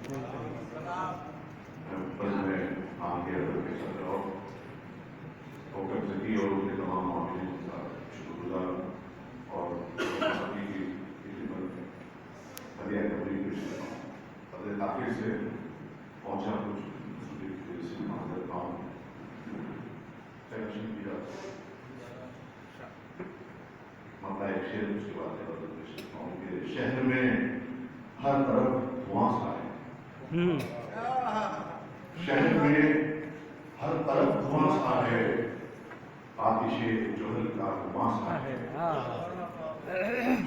میں آپ کے صدر اور ڈاکٹر ذکی اور ان کے تمام معاونین کا شکر گزار اور کی خدمت میں ہدیہ تبلیغ پیش کرتا ہوں. فضل تاخیر سے پہنچا کچھ سے معذرت ہوں. مطلب ایک شعر اس کے بعد پیش کرتا ہوں کہ شہر میں ہر طرف دھواں سا ہے. شہر میں ہر طرف دھواں سا ہے, آتش جوہل کا دھواں سا ہے.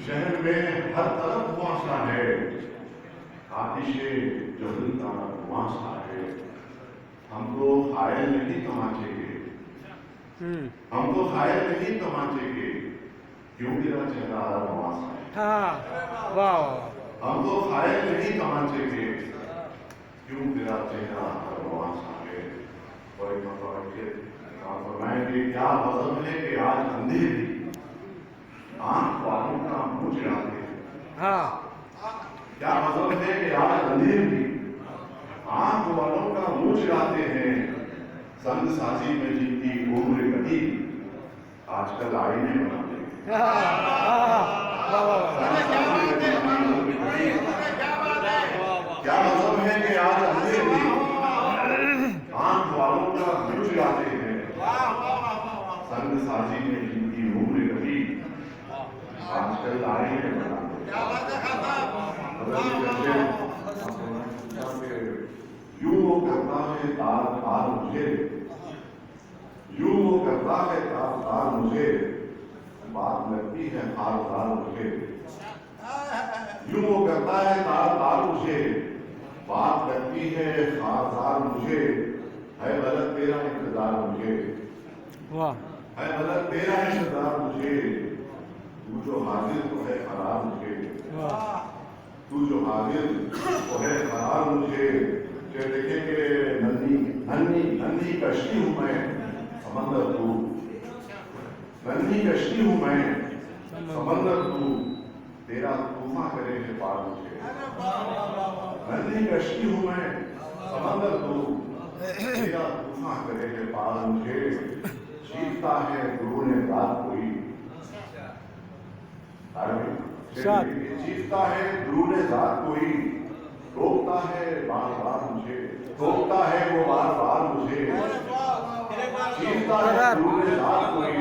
شہر میں ہر طرف دھواں سا ہے, آتش جوہل کا دھواں سا ہے. ہم تو قائل نہیں تماچے کے, ہم تو قائل نہیں تماچے کے, کیوں تیرا چہرہ رواں سا ہے. ہم تو قائل نہیں تماچے کے, کیوں تیرا چہرہ رواں سا ہے. اور ایک مرتبہ فرمائیں کہ کیا غضب ہے کہ آج اندھے بھی آنکھ والوں کا منہ چڑھاتے ہیں. کیا غضب ہے کہ آج اندھے بھی آنکھ والوں کا منہ چڑھاتے ہیں. سنگ سازی میں جن کی عمر کٹی آج کل آئینے بناتے ہیں. کیا غضب ہے کہ آج اندھے بھی آنکھ والوں کا منہ چڑھاتے ہیں. سنگ سازی میں جن کی عمر کٹی آج کل آئینے بناتے ہیں. یوں وہ کرتا ہے تار تار مجھے, یوں وہ کرتا ہے تار تار مجھے, بات لگتی ہے خار خار مجھے. یوں وہ کرتا ہے تار تار مجھے, بات لگتی ہے خار خار مجھے. ہے غلط تیرا انتظار مجھے, ہے غلط تیرا انتظار مجھے. تو جو حاضر تو ہے قرار مجھے, تو جو حاضر تو ہے قرار مجھے. کہ دیکھیں کہ ننھی ننھی ننھی کشتی ہوں میں سمندر تو, ننھی کشتی ہوں میں سمندر تو, تیرا طوفان کرے ہے پار مجھے. ننھی کشتی ہوں میں سمندر تو, تیرا طوفان کرے ہے پار مجھے. چیختا ہے درون رات کوئی, چیختا ہے درون ذات کوئی, روکتا ہے بار بار مجھے, روکتا ہے وہ بار بار مجھے. چیختا ہے درون ذات کوئی,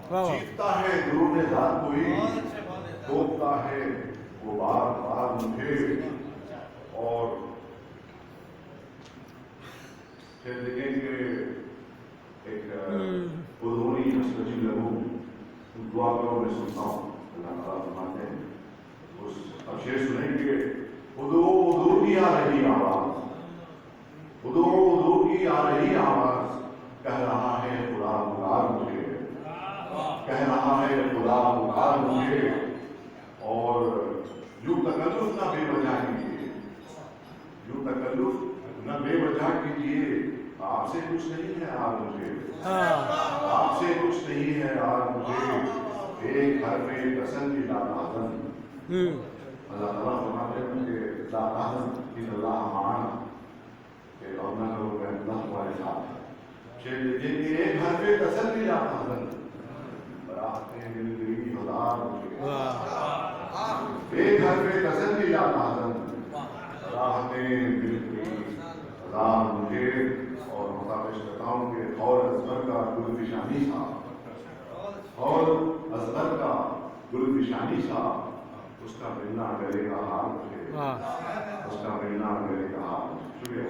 چیختا ہے درون ذات کوئی, روکتا ہے وہ بار بار مجھے. اور پھر دیکھیں کہ ایک ادھوری مستجیب لہو, دعا کرو میں سنتا ہوں. اللہ تعالیٰ فرماتے ہیں اس اب شعر سنیں کہ ادعو ادعو کی آ رہی آواز, ادعو ادعو کی آ رہی آواز, کہہ رہا ہے خدا پکار مجھے, کہہ رہا ہے خدا پکار مجھے. اور یوں تکلف نہ بے وجہ کیجیے, یوں تکلف نہ بے وجہ کیجیے. آپ سے کچھ نہیں ہے آج مجھے, آپ سے کچھ نہیں ہے آج مجھے. ایک حرف تسلی لا تحزن, اللہ تعالیٰ فرماتے ہیں کہ لا تحزن ان اللہ معنا, کہ اور نہ کرو کہ اللہ تمہارے ساتھ ہے. ایک حرف تسلی لا تحزن, براہتے دل گریبی ہزار مجھے. ایک حرف تسلی لا تحزن, براہتے دل گریبی ہزار مجھے. اور مطابق کرتا ہوں کہ اور اصغر کا گل فشانی تھا, اور اصغر کا گل فشانی تھا, اس کا ملنا کرے گا حال مجھے, اس کا ملنا کرے گا حال. شکریہ.